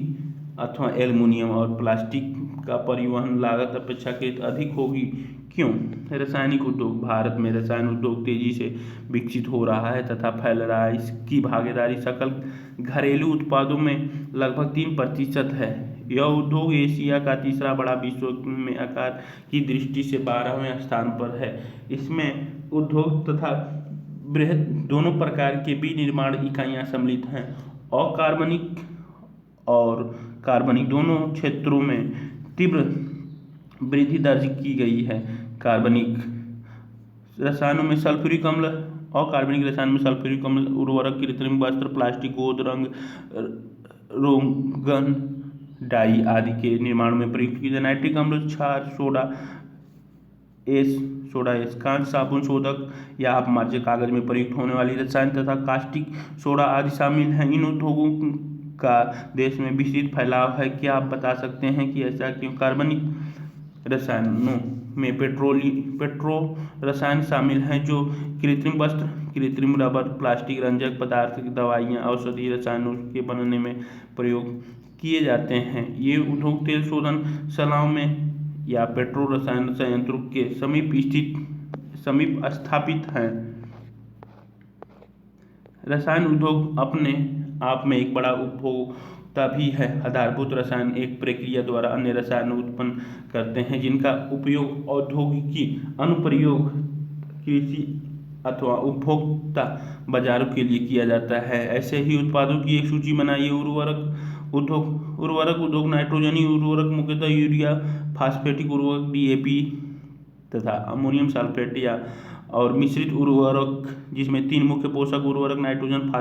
S1: अथवा एल्युमिनियम और प्लास्टिक का परिवहन लागत अपेक्षाकृत अधिक होगी? क्यों? रासायनिक उद्योग। भारत में रसायन उद्योग तेजी से विकसित हो रहा है तथा फैल रहा है। इसकी भागीदारी सकल घरेलू उत्पादों में लगभग 3% है। यह उद्योग एशिया का तीसरा बड़ा, विश्व में आकार की दृष्टि से 12वें स्थान पर है। इसमें उद्योग तथा बृहद दोनों प्रकार के विनिर्माण इकाइयां सम्मिलित हैं। अकार्बनिक और कार्बनिक दोनों क्षेत्रों में तीव्र वृद्धि दर्ज की गई है। कार्बनिक रसायनों में सल्फ्यूरिक अम्ल, अकार्बनिक रसायन में सल्फ्यूरिक अम्ल उर्वरक, कृत्रिम वस्त्र, प्लास्टिक, गोंद, रंग, रोगन, डाई आदि के निर्माण में प्रयुक्त की जाए। नाइट्रिक अम्ल, क्षार, सोडा एस, कांच, साबुन, शोधक या अपमार्जक कागज में प्रयुक्त होने वाली रसायन तथा कास्टिक सोडा आदि शामिल हैं। इन उद्योगों का देश में विस्तृत फैलाव है। क्या आप बता सकते हैं कि ऐसा क्यों? कार्बनिक रसायनों में पेट्रो रसायन शामिल हैं जो कृत्रिम वस्त्र, कृत्रिम रबर, प्लास्टिक, रंजक पदार्थ, दवाइयाँ, औषधीय रसायनों के बनने में प्रयोग किए जाते हैं। ये उद्योग तेल शोधन शालाओं में या पेट्रो रसायन संयंत्रों के समीप स्थापित हैं। रसायन उद्योग अपने आप में एक बड़ा उपभोक्ता भी है। आधारभूत रसायन एक प्रक्रिया द्वारा अन्य रसायन उत्पन्न करते हैं जिनका उपयोग औद्योगिकी अनुप्रयोग, कृषि अथवा उपभोक्ता बाजारों के लिए किया जाता है। ऐसे ही उत्पादों की एक सूची बनाइए। उर्वरक उद्योग नाइट्रोजनी उर्वरक मुख्यतः यूरिया, फास्फेटिक उर्वरक DAP तथा अमोनियम सल्फेट या और मिश्रित उर्वरक जिसमें 3 मुख्य पोषक उर्वरक नाइट्रोजन,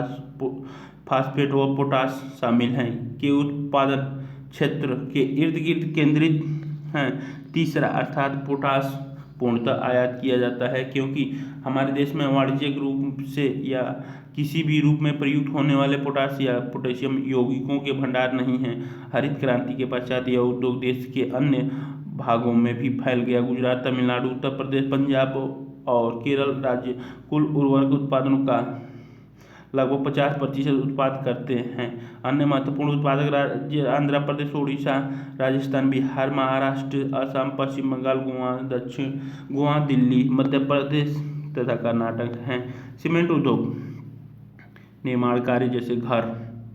S1: फास्फेट व पोटाश शामिल हैं के उत्पादन क्षेत्र के इर्द गिर्द केंद्रित हैं। तीसरा अर्थात पोटाश पूर्णतः आयात किया जाता है, क्योंकि हमारे देश में वाणिज्यिक रूप से या किसी भी रूप में प्रयुक्त होने वाले पोटाश या पोटेशियम यौगिकों के भंडार नहीं हैं। हरित क्रांति के पश्चात यह उद्योग देश के अन्य भागों में भी फैल गया। गुजरात, तमिलनाडु, उत्तर प्रदेश, पंजाब और केरल राज्य कुल उर्वरक उत्पादनों का लगभग 50% उत्पाद करते हैं। अन्य महत्वपूर्ण उत्पादक राज्य आंध्र प्रदेश, उड़ीसा, राजस्थान, बिहार, महाराष्ट्र, असम, पश्चिम बंगाल, गोवा, दक्षिण गोवा, दिल्ली, मध्य प्रदेश तथा कर्नाटक हैं। सीमेंट उद्योग निर्माण कार्य जैसे घर,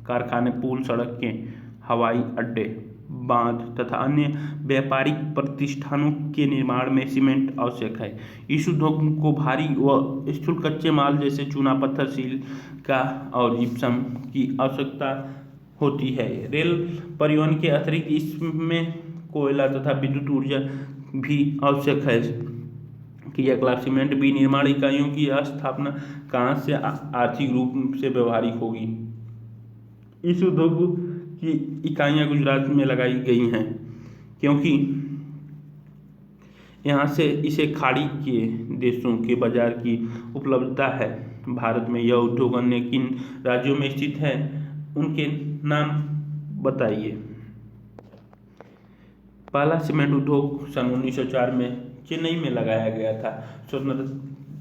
S1: कारखाने, पुल, सड़कें, हवाई अड्डे, बांध तथा अन्य व्यापारिक प्रतिष्ठानों के निर्माण में सीमेंट आवश्यक है। इस उद्योग को भारी व स्थूल कच्चे माल जैसे चूना पत्थर, सिलिका और जिप्सम की आवश्यकता होती है। रेल परिवहन के अतिरिक्त इसमें कोयला तथा विद्युत ऊर्जा भी आवश्यक है। क्रियाकलाप सीमेंट विनिर्माण इकाइयों की स्थापना कहाँ से आर्थिक रूप से व्यवहारिक होगी। इस उद्योग की इकाइयाँ गुजरात में लगाई गई हैं, क्योंकि यहाँ से इसे खाड़ी के देशों के बाजार की उपलब्धता है। भारत में यह उद्योग अन्य किन राज्यों में स्थित है, उनके नाम बताइए। पहला सीमेंट उद्योग सन 1904 में चेन्नई में लगाया गया था।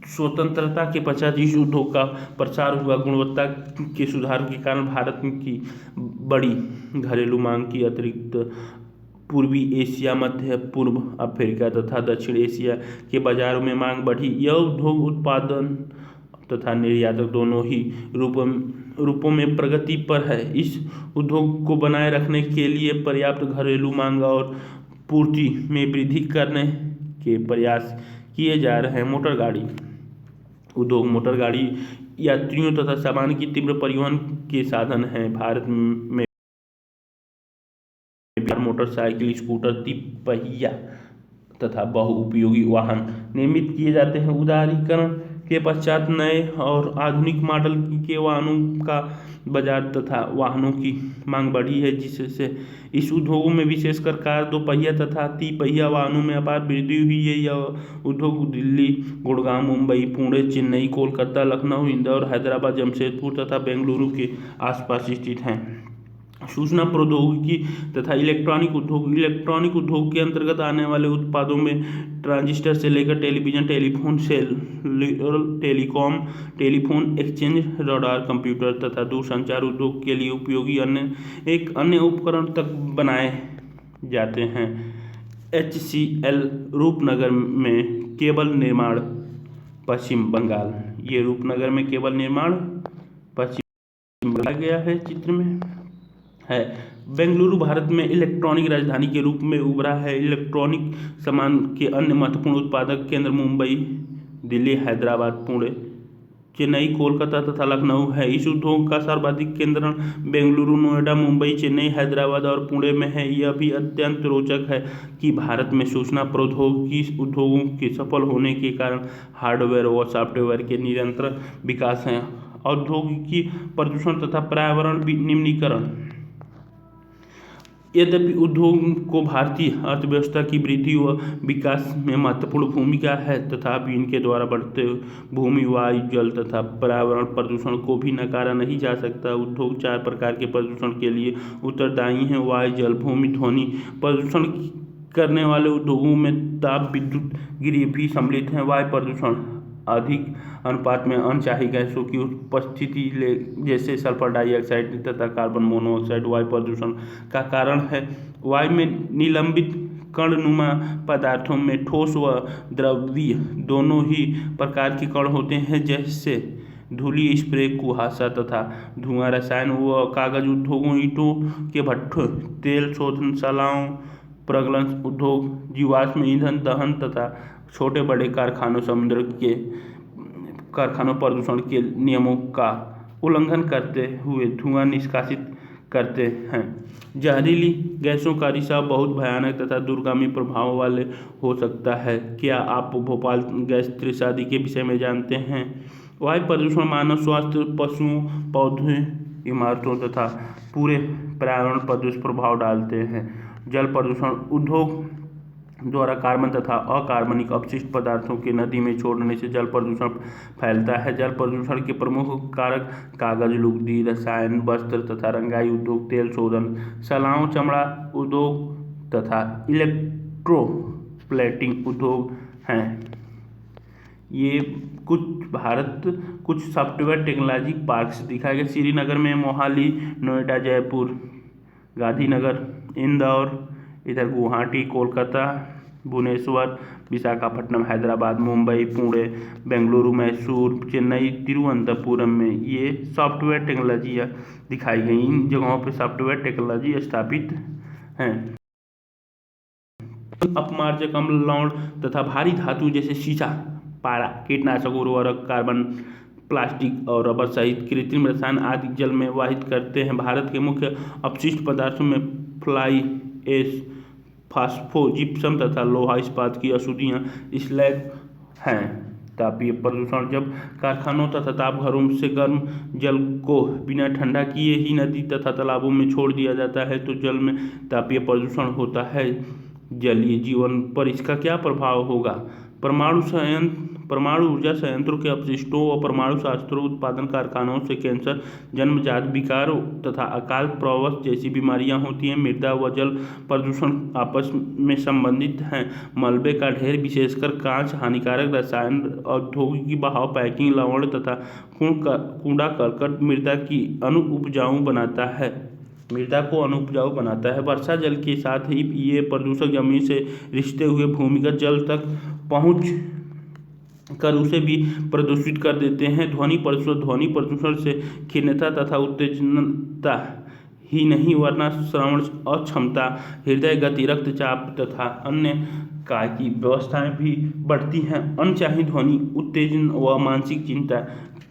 S1: स्वतंत्रता के पश्चात इस उद्योग का प्रसार हुआ। गुणवत्ता के सुधार के कारण भारत की बड़ी घरेलू मांग की अतिरिक्त पूर्वी एशिया, मध्य पूर्व अफ्रीका तथा दक्षिण एशिया के बाजारों में मांग बढ़ी। यह उद्योग उत्पादन तथा निर्यातक दोनों ही रूपों में प्रगति पर है। इस उद्योग को बनाए रखने के लिए पर्याप्त घरेलू मांग और पूर्ति में वृद्धि करने के प्रयास किए जा रहे हैं। मोटर गाड़ी उद्योग मोटर गाड़ी यात्रियों तथा सामान की तीव्र परिवहन के साधन हैं। भारत में मोटरसाइकिल, स्कूटर, तिपहिया तथा बहुउपयोगी वाहन निर्मित किए जाते हैं। उदारीकरण के पश्चात नए और आधुनिक मॉडल के वाहनों का बाजार तथा वाहनों की मांग बढ़ी है, जिससे इस उद्योगों में विशेषकर कार, दोपहिया तथा तिपहिया वाहनों में अपार वृद्धि हुई है। यह उद्योग दिल्ली, गुड़गांव, मुंबई, पुणे, चेन्नई, कोलकाता, लखनऊ, इंदौर, हैदराबाद, जमशेदपुर तथा बेंगलुरु के आसपास स्थित हैं। सूचना प्रौद्योगिकी तथा इलेक्ट्रॉनिक उद्योग के अंतर्गत आने वाले उत्पादों में ट्रांजिस्टर से लेकर television, telephone cell, telecom, telephone exchange, radar, computer तथा दूरसंचार उद्योग के लिए उपयोगी अन्य उपकरण तक बनाए जाते हैं। HCL रूपनगर में केबल निर्माण, पश्चिम बंगाल। ये रूपनगर में केबल निर्माण पश्चिम बंगाल गया है चित्र में है। बेंगलुरु भारत में इलेक्ट्रॉनिक राजधानी के रूप में उभरा है। इलेक्ट्रॉनिक सामान के अन्य महत्वपूर्ण उत्पादक केंद्र मुंबई, दिल्ली, हैदराबाद, पुणे, चेन्नई, कोलकाता तथा लखनऊ है। इस उद्योग का सर्वाधिक केंद्रण बेंगलुरु, नोएडा, मुंबई, चेन्नई, हैदराबाद और पुणे में है। यह भी अत्यंत रोचक है कि भारत में सूचना प्रौद्योगिकी उद्योगों के सफल होने के कारण हार्डवेयर व सॉफ्टवेयर के निरंतर विकास है। औद्योगिकी प्रदूषण तथा पर्यावरण निम्नीकरण। यद्यपि उद्योग को भारतीय अर्थव्यवस्था की वृद्धि व विकास में महत्वपूर्ण भूमिका है, तथापि इनके द्वारा बढ़ते भूमि, वायु, जल तथा पर्यावरण प्रदूषण को भी नकारा नहीं जा सकता। उद्योग 4 प्रकार के प्रदूषण के लिए उत्तरदायी हैं: वायु, जल, भूमि, ध्वनि। प्रदूषण करने वाले उद्योगों में ताप विद्युत गृह भी सम्मिलित हैं। वायु प्रदूषण अधिक अनुपात में अनचाही गैसों की उपस्थिति जैसे सल्फर डाइऑक्साइड तथा कार्बन मोनोऑक्साइड वायु प्रदूषण का कारण है। वायु में निलंबित कणनुमा पदार्थों में ठोस व द्रवीय दोनों ही प्रकार के कण होते हैं, जैसे धूलि, स्प्रे, कुहासा तथा धुआं। रसायन व कागज उद्योगों, ईंटों के भट्ठों, तेल शोधनशालाओं, प्रगलन उद्योग, जीवाश्म ईंधन दहन तथा छोटे बड़े कारखानों समुद्र के कारखानों प्रदूषण के नियमों का उल्लंघन करते हुए धुआं निष्कासित करते हैं। जहरीली गैसों का रिसाव बहुत भयानक तथा दूरगामी प्रभाव वाले हो सकता है। क्या आप भोपाल गैस त्रासदी के विषय में जानते हैं? वायु प्रदूषण मानव स्वास्थ्य, पशुओं, पौधों इमारतों तथा पूरे पर्यावरण पर दुष्प्रभाव डालते हैं। जल प्रदूषण उद्योग द्वारा कार्बन तथा अकार्बनिक अपशिष्ट पदार्थों के नदी में छोड़ने से जल प्रदूषण फैलता है। जल प्रदूषण के प्रमुख कारक कागज, लुगदी, रसायन, वस्त्र तथा रंगाई उद्योग, तेल शोधन, सलाओं, चमड़ा उद्योग तथा इलेक्ट्रोप्लेटिंग उद्योग हैं। ये कुछ सॉफ्टवेयर टेक्नोलॉजी पार्क्स दिखाए गए श्रीनगर में, मोहाली, नोएडा, जयपुर, गांधीनगर, इंदौर, इधर गुवाहाटी, कोलकाता, भुवनेश्वर, विशाखापट्टनम, हैदराबाद, मुंबई, पुणे, बेंगलुरु, मैसूर, चेन्नई, तिरुवनंतपुरम में ये सॉफ्टवेयर टेक्नोलॉजी दिखाई गई। इन जगहों पर सॉफ्टवेयर टेक्नोलॉजी स्थापित हैं। अपमार्जक अम्ल, लवण तथा भारी धातु जैसे शीशा, पारा, कीटनाशक, उर्वरक, कार्बन, प्लास्टिक और रबर सहित कृत्रिम रसायन आदि जल में वाहित करते हैं। भारत के मुख्य अपशिष्ट पदार्थों में फ्लाई ऐश, फास्फो, जिप्सम तथा लोहा इस्पात की अशुद्धियाँ स्लैग हैं। तापीय प्रदूषण, जब कारखानों तथा ताप घरों से गर्म जल को बिना ठंडा किए ही नदी तथा तालाबों में छोड़ दिया जाता है तो जल में तापीय प्रदूषण होता है। जलीय जीवन पर इसका क्या प्रभाव होगा? परमाणु ऊर्जा संयंत्रों के अपशिष्टों व परमाणु शस्त्रों उत्पादन कारखानों से कैंसर, जन्मजात विकारों तथा अकाल प्रवश जैसी बीमारियां होती हैं। मृदा व जल प्रदूषण आपस में संबंधित हैं। मलबे का ढेर, विशेषकर कांच, हानिकारक रसायन, औद्योगिक बहाव, पैकिंग, लवण तथा कूड़ा करकट मृदा को अनुपजाऊ बनाता है। वर्षा जल के साथ ही ये प्रदूषक जमीन से रिसते हुए भूमिगत जल तक पहुँच कर उसे भी प्रदूषित कर देते हैं। ध्वनि प्रदूषण से खीनता तथा उत्तेजनता ही नहीं वरना श्रवण अक्षमता, हृदय गति, रक्तचाप तथा अन्य काय की व्यवस्थाएं भी बढ़ती हैं। अनचाही ध्वनि, उत्तेजन व मानसिक चिंता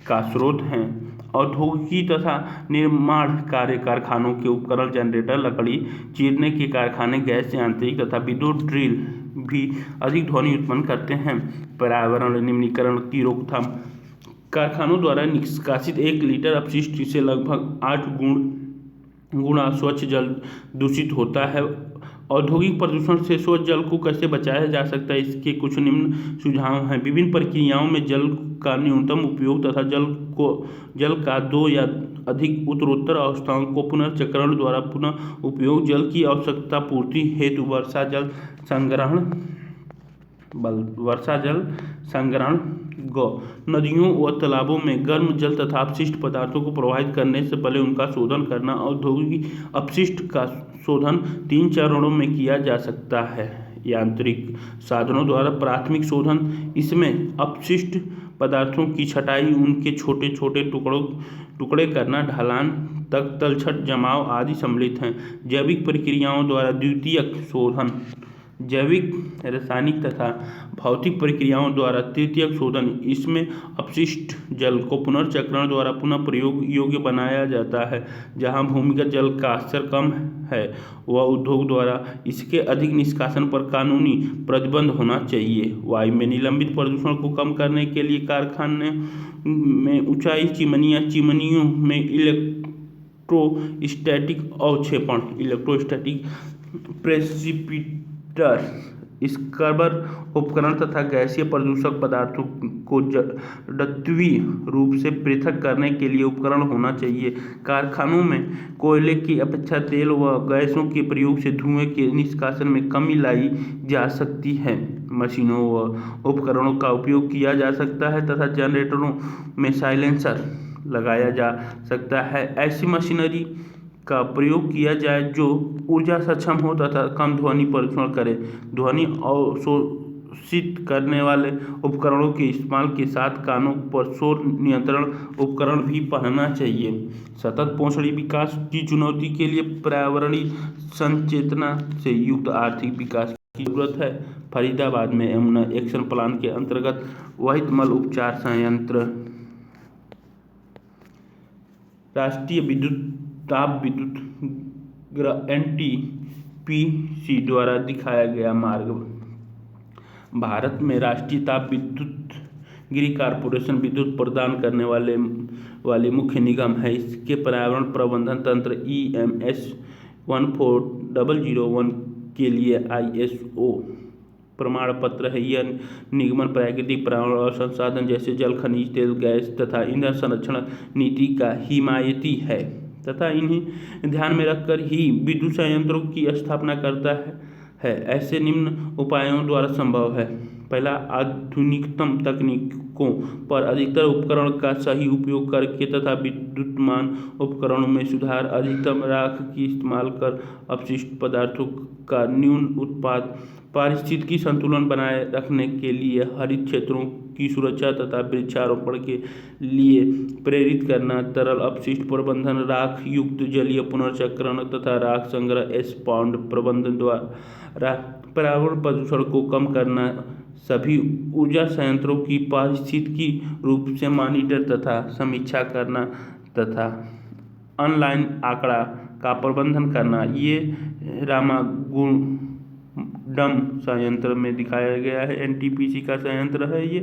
S1: का स्रोत हैं। औद्योगिकी तथा निर्माण कार्य, कारखानों के उपकरण, जनरेटर, लकड़ी चीरने के कारखाने, गैस यांत्रिक तथा विद्युत ड्रिल भी अधिक ध्वनि उत्पन्न करते हैं। पर्यावरण निम्नीकरण की रोकथाम, कारखानों द्वारा निष्कासित 1 लीटर अपशिष्ट से लगभग 8 गुणा स्वच्छ जल दूषित होता है। औद्योगिक प्रदूषण से स्वच्छ जल को कैसे बचाया जा सकता है, इसके कुछ निम्न सुझाव हैं। विभिन्न प्रक्रियाओं में जल का न्यूनतम उपयोग तथा जल का 2 या अधिक उत्तरोत्तर अवस्थाओं को पुनर्चक्रण द्वारा पुनः उपयोग, जल की आवश्यकता पूर्ति हेतु वर्षा जल संग्रहण, नदियों व तालाबों में गर्म जल तथा अपशिष्ट पदार्थों को प्रवाहित करने से पहले उनका शोधन करना। औद्योगिक अपशिष्ट का शोधन 3 चरणों में किया जा सकता है। यांत्रिक साधनों द्वारा प्राथमिक शोधन, इसमें अपशिष्ट पदार्थों की छटाई, उनके छोटे छोटे टुकड़े करना, ढलान तक तलछट जमाव आदि सम्मिलित हैं। जैविक प्रक्रियाओं द्वारा द्वितीयक शोधन, जैविक, रासायनिक तथा भौतिक प्रक्रियाओं द्वारा तृतीयक शोधन, इसमें अपशिष्ट जल को पुनर्चक्रण द्वारा पुनः प्रयोग योग्य बनाया जाता है। जहाँ भूमिगत जल का स्तर कम है व उद्योग द्वारा इसके अधिक निष्कासन पर कानूनी प्रतिबंध होना चाहिए। वायु में निलंबित प्रदूषण को कम करने के लिए कारखाने में ऊंचाई चिमनियों में इलेक्ट्रोस्टैटिक अवक्षेपण, इलेक्ट्रोस्टैटिक प्रेसिपिटर, स्क्रबर उपकरण तथा गैसीय प्रदूषक पदार्थों को जड़त्वीय रूप से पृथक करने के लिए उपकरण होना चाहिए। कारखानों में कोयले की अपेक्षा तेल व गैसों के प्रयोग से धुएं के निष्कासन में कमी लाई जा सकती है। मशीनों व उपकरणों का उपयोग किया जा सकता है तथा जनरेटरों में साइलेंसर लगाया जा सकता है। ऐसी मशीनरी का प्रयोग किया जाए जो ऊर्जा सक्षम हो तथा कम ध्वनि प्रदूषण करे। ध्वनि अवशोषित करने वाले उपकरणों के इस्तेमाल के साथ कानों पर शोर नियंत्रण उपकरण भी पहनना चाहिए। सतत पोषणी विकास की चुनौती के लिए पर्यावरणीय संचेतना से युक्त आर्थिक विकास की जरूरत है। फरीदाबाद में यमुना एक्शन प्लान के अंतर्गत वहित मल उपचार संयंत्र राष्ट्रीय ताप विद्युत ग्रह NTPC द्वारा दिखाया गया मार्ग। भारत में राष्ट्रीय ताप विद्युत ग्रीक कॉरपोरेशन विद्युत प्रदान करने वाली मुख्य निगम है। इसके पर्यावरण प्रबंधन तंत्र EMS 14001 के लिए ISO प्रमाण पत्र है। यह निगमन प्राकृतिक पर्यावरण और संसाधन जैसे जल, खनिज तेल, गैस तथा ईंधन संरक्षण नीति का हिमायती है तथा इन्हें ध्यान में रखकर ही विद्युत संयंत्रों की स्थापना करता है। ऐसे निम्न उपायों द्वारा संभव है। पहला, आधुनिकतम तकनीकों पर अधिकतर उपकरण का सही उपयोग करके तथा विद्युन्मान उपकरणों में सुधार, अधिकतम राख की इस्तेमाल कर अपशिष्ट पदार्थों का न्यून उत्पाद, पारिस्थितिकी संतुलन बनाए रखने के लिए हरित क्षेत्रों की सुरक्षा तथा वृक्षारोपण के लिए प्रेरित करना, तरल अपशिष्ट प्रबंधन, राख युक्त जलीय पुनर्चक्रण तथा राख संग्रह पाउंड प्रबंधन द्वारा पर्यावरण प्रदूषण को कम करना, सभी ऊर्जा संयंत्रों की पारिस्थितिकी रूप से मॉनिटर तथा समीक्षा करना तथा ऑनलाइन आंकड़ा का प्रबंधन करना। ये रामागुंडम संयंत्र में दिखाया गया है, NTPC का संयंत्र है ये।